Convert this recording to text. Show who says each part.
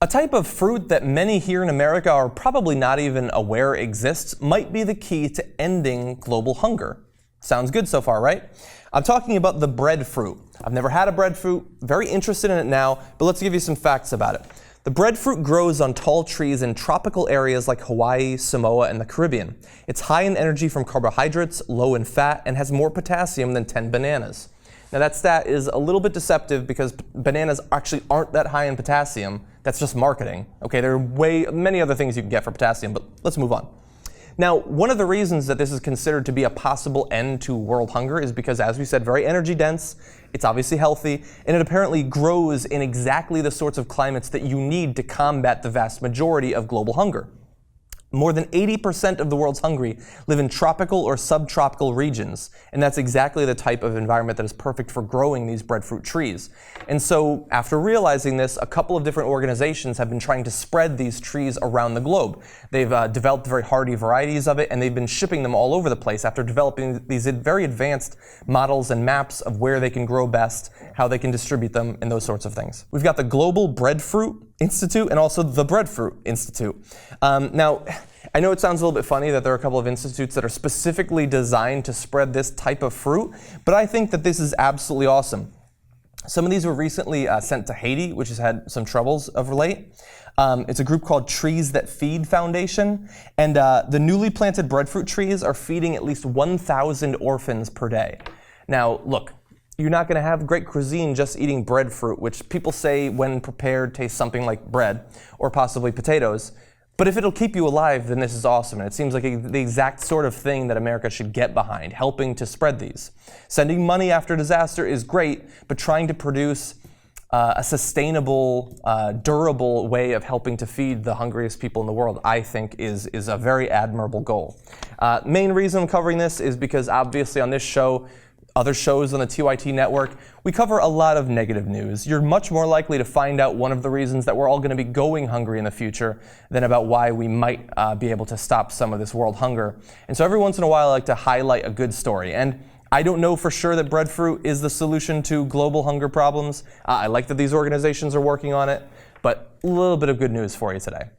Speaker 1: A type of fruit that many here in America are probably not even aware exists might be the key to ending global hunger. Sounds good so far, right? I'm talking about the breadfruit. I've never had a breadfruit, very interested in it now, but let's give you some facts about it. The breadfruit grows on tall trees in tropical areas like Hawaii, Samoa, and the Caribbean. It's high in energy from carbohydrates, low in fat, and has more potassium than 10 bananas. Now that stat is a little bit deceptive because bananas actually aren't that high in potassium. That's just marketing. Okay, there are many other things you can get for potassium, but let's move on. Now, one of the reasons that this is considered to be a possible end to world hunger is because, as we said, very energy dense, it's obviously healthy, and it apparently grows in exactly the sorts of climates that you need to combat the vast majority of global hunger. More than 80% of the world's hungry live in tropical or subtropical regions, and that's exactly the type of environment that is perfect for growing these breadfruit trees. And so, after realizing this, a couple of different organizations have been trying to spread these trees around the globe. They've developed very hardy varieties of it, and they've been shipping them all over the place after developing these very advanced models and maps of where they can grow best, how they can distribute them, and those sorts of things. We've got the Global Breadfruit Institute and also the Breadfruit Institute. Now, I know it sounds a little bit funny that there are a couple of institutes that are specifically designed to spread this type of fruit, but I think that this is absolutely awesome. Some of these were recently sent to Haiti, which has had some troubles of late. It's a group called Trees That Feed Foundation, and the newly planted breadfruit trees are feeding at least 1,000 orphans per day. Now, look, you're not going to have great cuisine just eating breadfruit, which people say when prepared tastes something like bread or possibly potatoes. But if it'll keep you alive, then this is awesome. And it seems like the exact sort of thing that America should get behind, helping to spread these. Sending money after disaster is great, but trying to produce a sustainable, durable way of helping to feed the hungriest people in the world, I think is a very admirable goal. Main reason I'm covering this is because obviously on this show, other shows on the TYT network, we cover a lot of negative news. You're much more likely to find out one of the reasons that we're all going to be going hungry in the future than about why we might be able to stop some of this world hunger. And so every once in a while I like to highlight a good story. And I don't know for sure that breadfruit is the solution to global hunger problems. I like that these organizations are working on it, but a little bit of good news for you today.